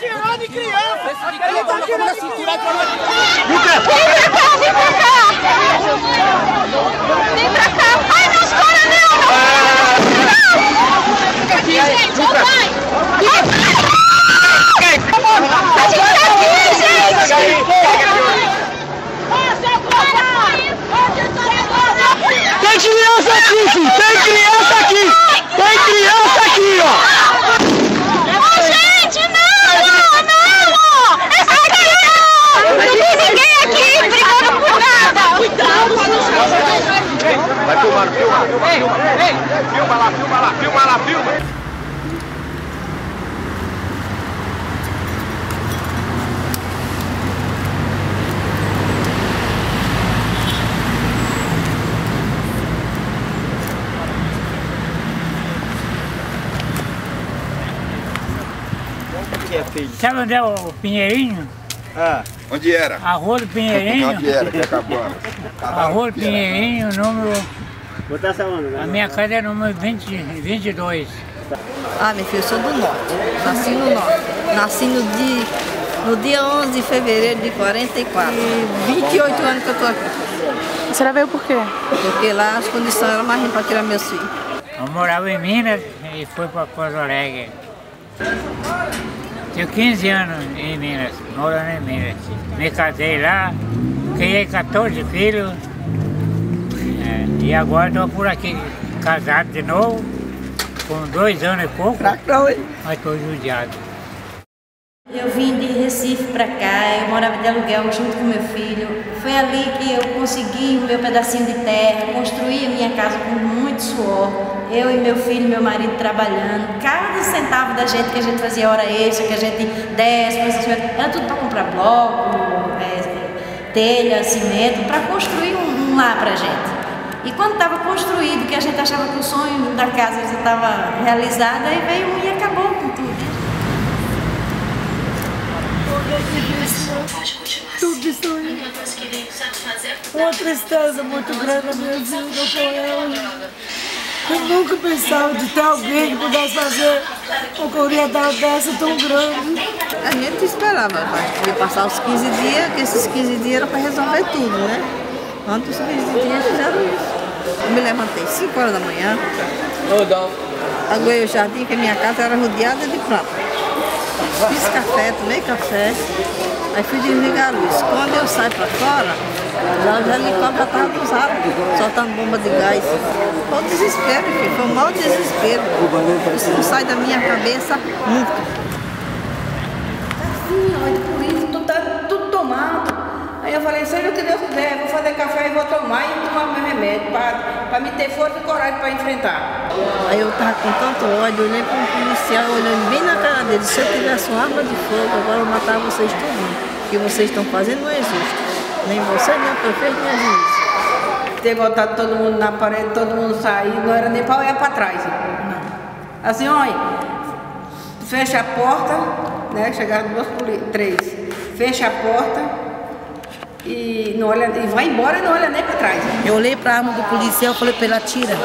Tirou de criança! Ele tá tirando a cintura aqui! Vem pra cá! Vem pra cá! Ai, meus coronel! Não! Aqui, gente! Ô, pai! A gente tá aqui, gente! Tem criança aqui, filho! Tem criança aqui! Tem criança aqui, ó! Vai filmar, filma. Ei, filma lá. Sabe onde é o Pinheirinho? Ah, onde era? A Rua do Pinheirinho. Onde era, que acabou? A Rua do Pinheirinho, número... A minha casa é número 22. Ah, meu filho, eu sou do norte. Nasci no norte. Nasci no dia 11 de fevereiro de 44. E 28 anos que eu tô aqui. A senhora veio por quê? Porque lá as condições eram mais ruins para tirar meus filhos. Eu morava em Minas e fui para Porto Alegre. Tenho 15 anos em Minas, morando em Minas. Me casei lá, criei 14 filhos. E agora estou por aqui, casado de novo, com 2 anos e pouco, mas estou judiado. Eu vim de Recife para cá, eu morava de aluguel junto com meu filho. Foi ali que eu consegui o meu pedacinho de terra, construí a minha casa com muito suor. Eu e meu filho e meu marido trabalhando. Cada centavo da gente que a gente fazia hora extra, que a gente desce, era tudo para comprar bloco, telha, cimento, para construir um lar para a gente. E quando estava construído, que a gente achava que o sonho da casa já estava realizado, aí veio um e acabou com tudo. Tudo isso aí. Uma tristeza muito grande na minha vida com ela. Eu nunca pensava de ter alguém que pudesse fazer uma corrida dessa tão grande. A gente esperava, mas ia passar os 15 dias, que esses 15 dias era para resolver tudo, né? Antes dos 15 dias fizeram isso. Eu me levantei 5 horas da manhã. Aguei o jardim, que a minha casa era rodeada de prata. Fiz café, tomei café, aí fui desligar a luz. Quando eu saio para fora, já os helicópteros já estavam cruzados, soltando bomba de gás. Foi um desespero, filho, foi um mau desespero. Isso não sai da minha cabeça nunca. Assim, por isso, tudo tomado. Aí eu falei, seja o que Deus quiser, vou fazer café e vou tomar e tomar meu remédio, para me ter força e coragem para enfrentar. Aí eu estava com tanto ódio, olhei para um policial, olhando bem na cara dele. Se eu tivesse uma arma de fogo, agora eu matava vocês todos. O que vocês estão fazendo não é justo. Nem você, nem o prefeito, nem a juiz. Ter botado todo mundo na parede, todo mundo sair, não era nem para olhar para trás. Não. Assim, olha, fecha a porta, né? Chegaram 3. Fecha a porta. E não olha, e vai embora e não olha nem para trás. Eu olhei para a arma do policial e falei para ele, atira.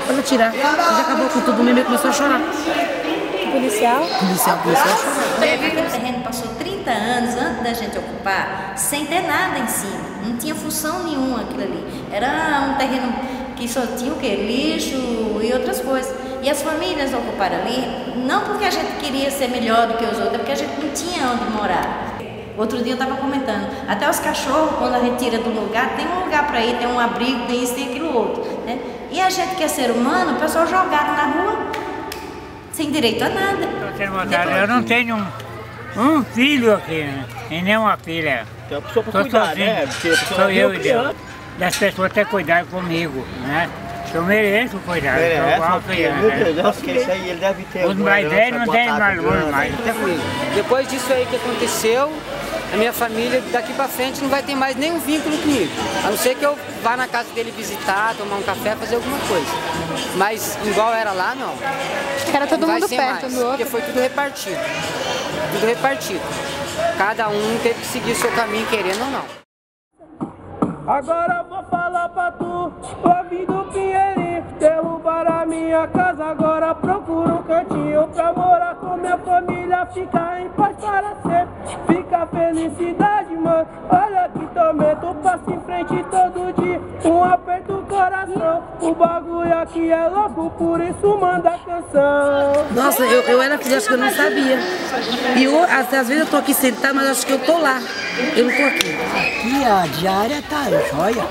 Para atirar. Já acabou com tudo mesmo e começou a chorar. O policial? O policial começou a chorar. Aquele terreno passou 30 anos antes da gente ocupar, sem ter nada em cima. Não tinha função nenhuma aquilo ali. Era um terreno que só tinha o quê? Lixo e outras coisas. E as famílias ocuparam ali, não porque a gente queria ser melhor do que os outros, é porque a gente não tinha onde morar. Outro dia eu estava comentando, até os cachorros, quando a gente tira do lugar, tem um lugar para ir, tem um abrigo, tem isso, tem aquilo outro, né? E a gente que é ser humano, o pessoal jogado na rua, sem direito a nada. Eu não tenho um filho aqui, né? E nem uma filha. Tem uma pessoa para cuidar, sozinho, né? sou eu e Deus. Das pessoas ter cuidado comigo, né? Eu mereço cuidar, eu igual criança. Isso aí ele deve ter. Os mais velhos não tem valor mais. Depois disso aí que aconteceu, a minha família daqui pra frente não vai ter mais nenhum vínculo comigo. A não ser que eu vá na casa dele visitar, tomar um café, fazer alguma coisa. Mas igual era lá, não. Era todo mundo perto mais, do outro. Porque foi tudo repartido. Tudo repartido. Cada um teve que seguir o seu caminho, querendo ou não. Agora eu vou falar. falar pra tu, eu vim do Pinheirinho, derrubaram a minha casa, agora procuro um cantinho pra morar com minha família, ficar em paz para sempre, fica felicidade, mano. Olha que tormento, passo em frente todo dia, um aperto o coração, o bagulho aqui é louco, por isso manda canção. Nossa, eu era filha, acho que eu não sabia. E eu, às vezes eu tô aqui sentada, mas acho que eu tô lá. Eu não tô aqui. Aqui a diária tá jóia.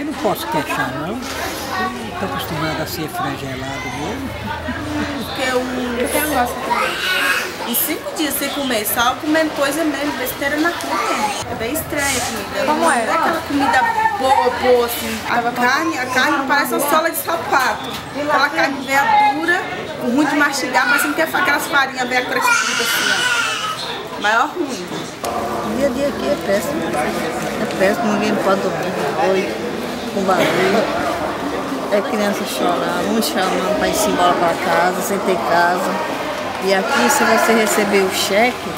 Não posso queixar não. Estou acostumada a ser frangelado mesmo. Porque eu tenho gosto também. Em 5 dias sem comer sal, comendo coisa mesmo, besteira na rua. É bem estranha a comida. Como é? Não é aquela comida boa assim. A carne parece uma sola de sapato. Aquela carne veia dura, ruim de mastigar, mas não quer aquelas farinhas veia crescidas assim, ó. Maior ruim. O dia a dia aqui é péssimo. É péssimo, ninguém pode dormir de noite, com barulho. É criança chorando, um chamando para ir embora para casa, sem ter casa. E aqui, se você receber o cheque,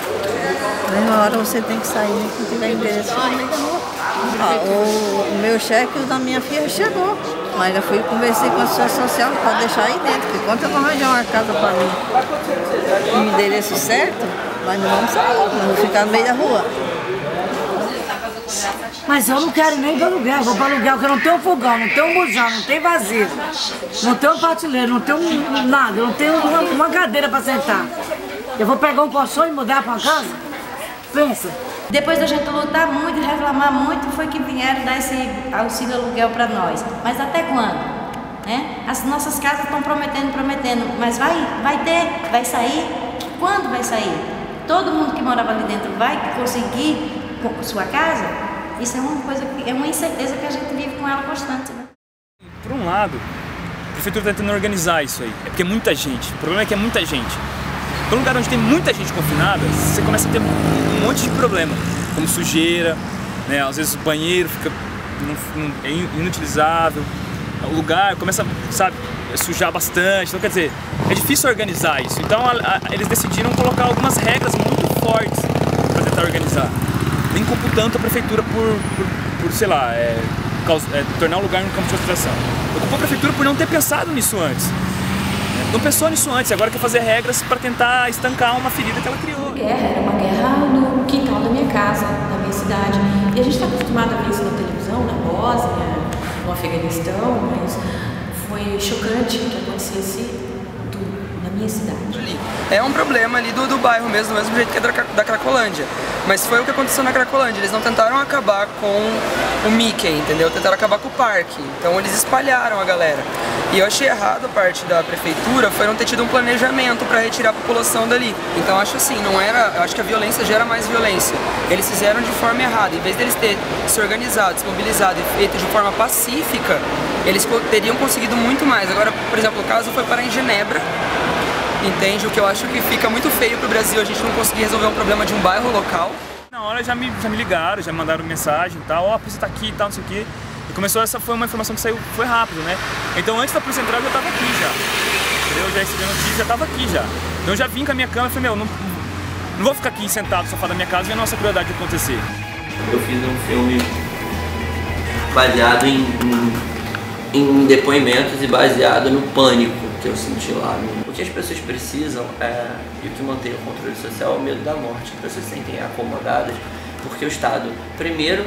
na mesma hora você tem que sair, se não tiver endereço. O meu cheque, o da minha filha, chegou. Mas eu fui conversar com a assistência social para deixar aí dentro, porque enquanto eu não arranjar uma casa para mim, o endereço certo, nós não vamos sair, nós vamos ficar no meio da rua. Mas eu não quero nem para aluguel, eu vou para aluguel, porque eu não tenho fogão, não tenho bujão, não tenho vasilha, não tenho prateleira, não tenho nada, eu não tenho uma cadeira para sentar. Eu vou pegar um colchão e mudar para casa? Pensa. Depois da gente lutar muito, reclamar muito, foi que vieram dar esse auxílio aluguel para nós. Mas até quando? Né? As nossas casas estão prometendo, mas vai ter, vai sair? Quando vai sair? Todo mundo que morava ali dentro vai conseguir sua casa? Isso é uma coisa, é uma incerteza que a gente vive com ela constante. Né? Por um lado, a prefeitura está tentando organizar isso aí, é porque é muita gente, o problema é que é muita gente. Num lugar onde tem muita gente confinada, você começa a ter um monte de problema, como sujeira, né? Às vezes o banheiro fica é inutilizável, o lugar começa, sabe, a sujar bastante, então quer dizer, é difícil organizar isso. Então eles decidiram colocar algumas regras muito fortes para tentar organizar. Nem culpo tanto a prefeitura por sei lá, tornar o lugar um campo de concentração. Eu culpo a prefeitura por não ter pensado nisso antes. Não pensou nisso antes, agora quer fazer regras para tentar estancar uma ferida que ela criou. Era uma guerra no quintal da minha casa, da minha cidade. E a gente está acostumado a ver isso na televisão, na Bósnia, no Afeganistão, mas foi chocante que acontecesse na minha cidade. É um problema ali do bairro mesmo, do mesmo jeito que é da Cracolândia. Mas foi o que aconteceu na Cracolândia, eles não tentaram acabar com o Mickey, entendeu? Tentaram acabar com o parque, então eles espalharam a galera. E eu achei errado a parte da prefeitura, foi não ter tido um planejamento para retirar a população dali. Então acho assim, eu acho que a violência gera mais violência. Eles fizeram de forma errada, em vez deles terem se organizado, se mobilizado e feito de forma pacífica, eles teriam conseguido muito mais. Agora, por exemplo, o caso foi parar em Genebra, entende? O que eu acho que fica muito feio pro Brasil, a gente não conseguir resolver um problema de um bairro local. Na hora já me ligaram, já me mandaram mensagem e tal, ó, a polícia tá aqui e tal, não sei o quê. E começou, essa foi uma informação que saiu, foi rápido, né? Então antes da polícia entrar eu já tava aqui já. Entendeu? Eu já recebi a notícia, já tava aqui já. Então eu já vim com a minha câmera e falei, meu, não vou ficar aqui sentado no sofá da minha casa e ver a nossa crueldade acontecer. Eu fiz um filme baseado em depoimentos e baseado no pânico que eu senti lá. O que as pessoas precisam e o que mantém o controle social é o medo da morte. As pessoas se sentem acomodadas porque o Estado, primeiro,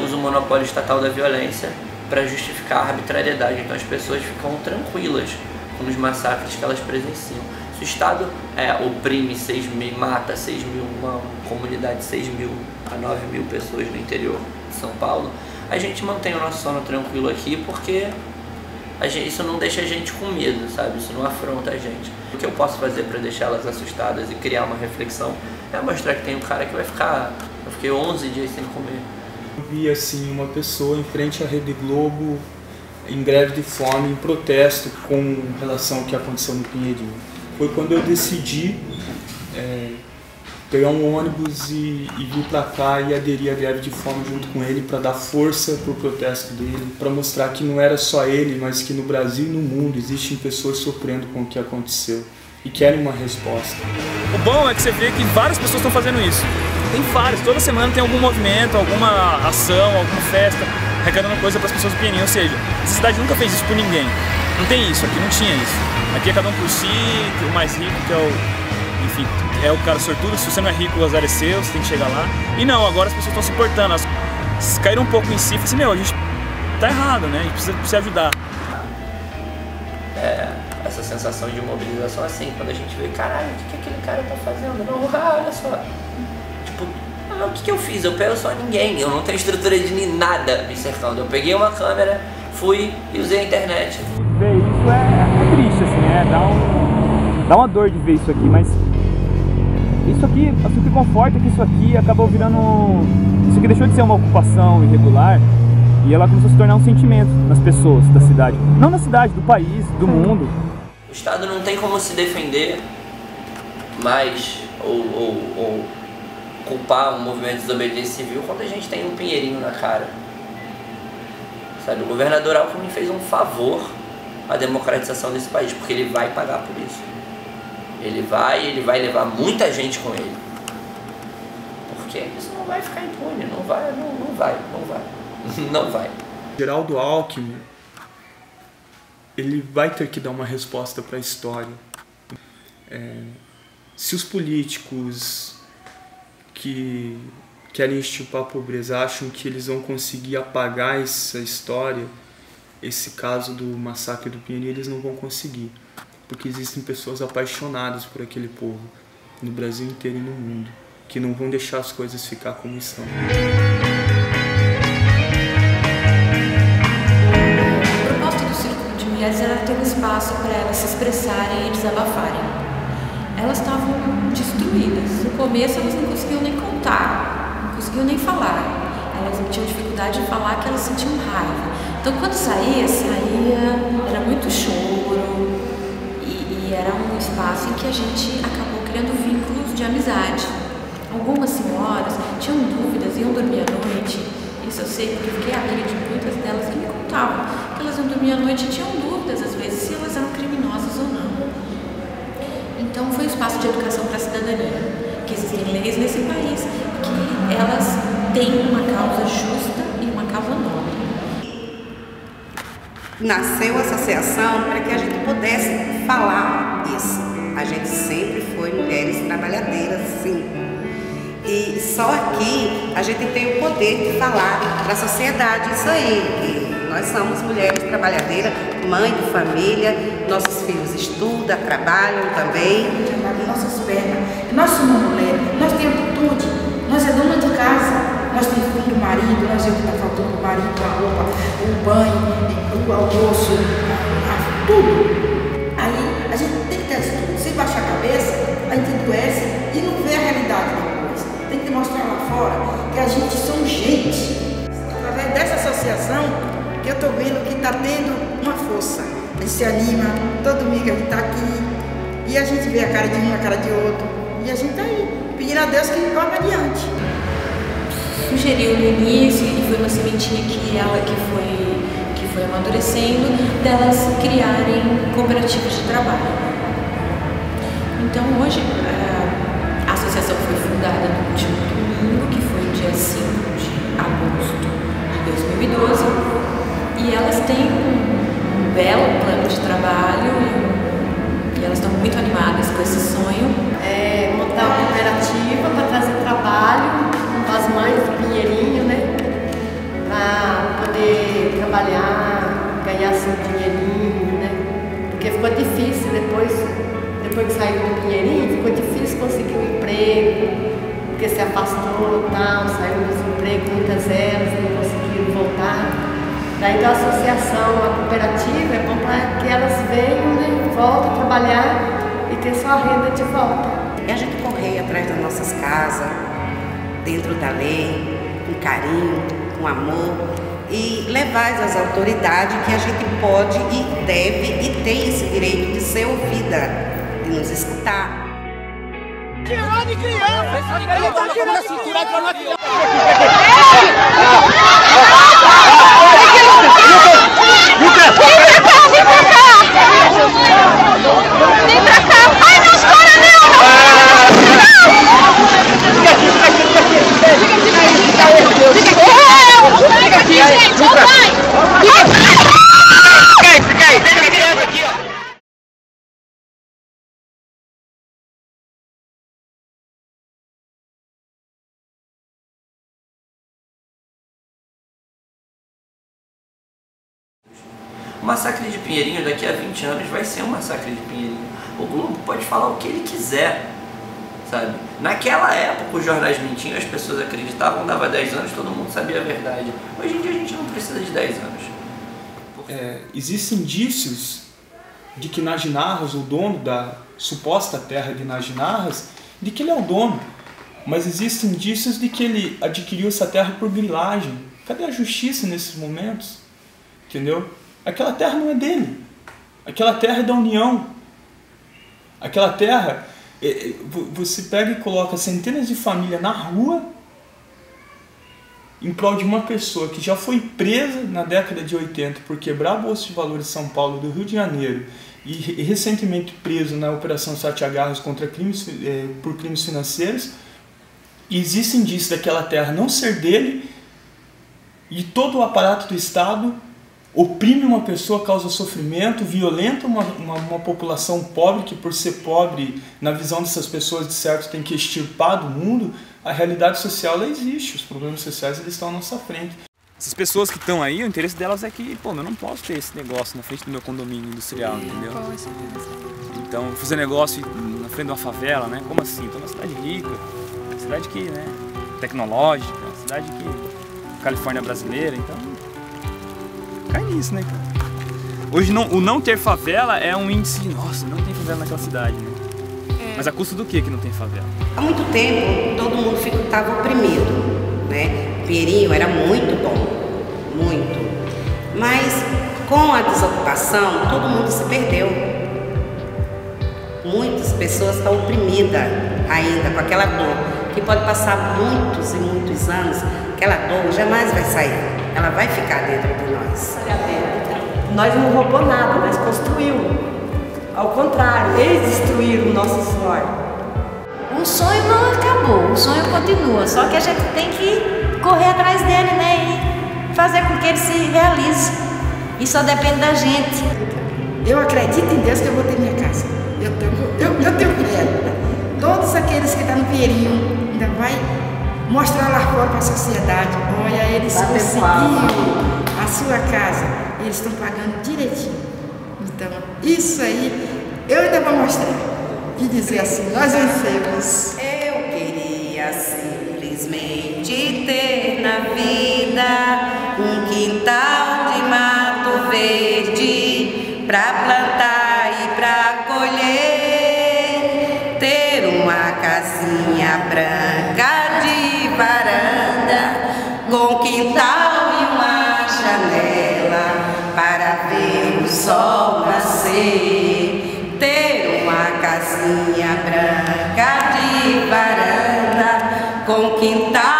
usa o monopólio estatal da violência para justificar a arbitrariedade. Então as pessoas ficam tranquilas com os massacres que elas presenciam. Se o Estado oprime 6 mil, mata 6 mil, uma comunidade de 6 mil a 9 mil pessoas no interior de São Paulo, a gente mantém o nosso sono tranquilo aqui porque isso não deixa a gente com medo, sabe? Isso não afronta a gente. O que eu posso fazer para deixar elas assustadas e criar uma reflexão é mostrar que tem um cara que vai ficar... Eu fiquei 11 dias sem comer. Eu vi assim uma pessoa em frente à Rede Globo em greve de fome, em protesto com relação ao que aconteceu no Pinheirinho. Foi quando eu decidi pegar um ônibus e vir para cá e aderir à greve de fome junto com ele para dar força para o protesto dele, para mostrar que não era só ele, mas que no Brasil e no mundo existem pessoas sofrendo com o que aconteceu e querem uma resposta. O bom é que você vê que várias pessoas estão fazendo isso. Tem vários, toda semana tem algum movimento, alguma ação, alguma festa. arrecadando coisa para as pessoas do Pinheirinho. Ou seja, essa cidade nunca fez isso por ninguém. Não tem isso, aqui não tinha isso. Aqui é cada um por si, o mais rico que é o... Enfim, é o cara sortudo. Se você não é rico, o azar é seu, você tem que chegar lá. E não, agora as pessoas estão se importando. Elas caíram um pouco em si e falaram assim, meu, a gente tá errado, né? A gente precisa se ajudar. Essa sensação de mobilização assim, quando a gente vê, caralho, o que aquele cara tá fazendo? Não, olha só. Tipo, o que eu fiz? Eu sou ninguém, eu não tenho estrutura de nada me cercando. Eu peguei uma câmera, fui e usei a internet. Ver isso é triste, assim, né? Dá uma dor de ver isso aqui, mas isso aqui, assim, o que conforta é que isso aqui acabou virando... Isso aqui deixou de ser uma ocupação irregular e ela começou a se tornar um sentimento nas pessoas da cidade. Não na cidade, do país, do mundo. O Estado não tem como se defender mais ou culpar um movimento de desobediência civil quando a gente tem um pinheirinho na cara. Sabe, o governador Alckmin fez um favor à democratização desse país, porque ele vai pagar por isso. Ele vai levar muita gente com ele. Porque isso não vai ficar impune, não vai. Geraldo Alckmin, ele vai ter que dar uma resposta para a história. Se os políticos que querem extirpar a pobreza acham que eles vão conseguir apagar essa história, esse caso do massacre do Pinheirinho, eles não vão conseguir. Porque existem pessoas apaixonadas por aquele povo, no Brasil inteiro e no mundo, que não vão deixar as coisas ficar como são. O propósito do Círculo de Mulheres era ter um espaço para elas se expressarem e desabafarem. Elas estavam destruídas. No começo elas não conseguiam nem contar, não conseguiam nem falar. Elas tinham dificuldade de falar que elas sentiam raiva. Então quando saía, era muito choro. E era um espaço em que a gente acabou criando vínculos de amizade. Algumas senhoras tinham dúvidas, iam dormir à noite. Isso eu sei porque fiquei amiga de muitas delas que me contavam que elas iam dormir à noite e tinham dúvidas, às vezes, se elas eram criminosas ou não. Então foi um espaço de educação para a cidadania, que existem leis nesse país que elas têm uma causa justa e uma causa nobre. Nasceu a associação para que a gente pudesse falar isso. A gente sempre foi mulheres trabalhadeiras, sim. E só aqui a gente tem o poder de falar para a sociedade isso aí, que nós somos mulheres trabalhadeiras, mãe de família, nossos filhos estudam, trabalham também. Nossas pernas, nós somos mulheres, nós temos atitude, nós é dona de casa. Nós temos filho, marido, nós vemos que está faltando o marido, a roupa, o banho, o almoço, tudo. Aí a gente tem que ter atitude. Se baixar a cabeça, a gente adoece e não vê a realidade da coisa. Tem que mostrar lá fora que a gente somos gente. Através dessa associação que eu estou vendo que está tendo uma força. A gente se anima, todo domingo a gente está aqui e a gente vê a cara de um, a cara de outro. E a gente está aí, pedindo a Deus que vá adiante. Sugeriu no início, e foi uma sementinha que foi amadurecendo, delas criarem cooperativas de trabalho. Então hoje a associação foi fundada no último domingo, que foi dia 5 de agosto de 2012, e elas têm um belo plano de trabalho e elas estão muito animadas com esse sonho. Montar uma cooperativa para trazer trabalho para as mães do Pinheirinho, né? Para poder trabalhar, ganhar seu dinheirinho, né? Porque ficou difícil depois que saiu do Pinheirinho, ficou difícil conseguir um emprego, porque se afastou, tal, saiu do desemprego, muitas delas não conseguiram voltar. Daí da associação, a cooperativa, é bom para que elas venham, né? Voltem a trabalhar e ter sua renda de volta. E a gente correr atrás das nossas casas, dentro da lei, com carinho, com amor, e levar às autoridades que a gente pode e deve e tem esse direito de ser ouvida, de nos escutar. Tirou de criança! Ele tá tirando de criança! Vem pra cá! Ai, meus coronel! Fica aqui, gente! O massacre de Pinheirinho daqui a 20 anos vai ser um massacre de Pinheirinho. O Globo pode falar o que ele quiser, sabe? Naquela época os jornais mentiam, as pessoas acreditavam, dava 10 anos, todo mundo sabia a verdade. Hoje em dia a gente não precisa de 10 anos. Existem indícios de que Naginarras, o dono da suposta terra de Naginarras, de que ele é o dono. Mas existem indícios de que ele adquiriu essa terra por grilagem. Cadê a justiça nesses momentos? Entendeu? Aquela terra não é dele. Aquela terra é da União. Aquela terra, você pega e coloca centenas de famílias na rua em prol de uma pessoa que já foi presa na década de 80 por quebrar a Bolsa de Valores de São Paulo do Rio de Janeiro e recentemente preso na Operação Sete Agarras contra por crimes financeiros. E existe indício daquela terra não ser dele, e todo o aparato do Estado oprime uma pessoa, causa sofrimento, violenta uma população pobre, que por ser pobre, na visão dessas pessoas de certo, tem que extirpar do mundo. A realidade social ela existe, os problemas sociais eles estão à nossa frente. Essas pessoas que estão aí, o interesse delas é que, pô, eu não posso ter esse negócio na frente do meu condomínio industrial, entendeu? Então, fazer negócio na frente de uma favela, né? Como assim? Estou numa cidade rica, cidade que, né, tecnológica, cidade que Califórnia brasileira, então cai nisso, né, cara? Hoje o não ter favela é um índice de, nossa, não tem favela naquela cidade, né? Mas a custo do que não tem favela? Há muito tempo todo mundo estava oprimido, né? Pinheirinho era muito bom, muito. Mas com a desocupação todo mundo se perdeu. Muitas pessoas estão oprimidas ainda com aquela dor, que pode passar muitos e muitos anos, aquela dor jamais vai sair, ela vai ficar dentro de nós. Nós não roubou nada, nós construímos. Ao contrário, eles destruíram o nosso sonho. O sonho não acabou, o sonho continua, só que a gente tem que correr atrás dele, né? E fazer com que ele se realize. E só depende da gente. Eu acredito em Deus que eu vou ter minha casa. Eu tenho fé. Todos aqueles que estão no Pinheirinho ainda vai mostrar lá fora para a sociedade. Olha, eles conseguiram a sua casa. Eles estão pagando direitinho. Então, isso aí eu ainda vou mostrar. E dizer assim, nós vencemos. Eu queria simplesmente ter na vida um quintal de mato verde pra plantar e pra colher, ter uma casinha branca de varanda com quintal e uma janela para ver o sol nascer, ter uma casinha branca de varanda com quintal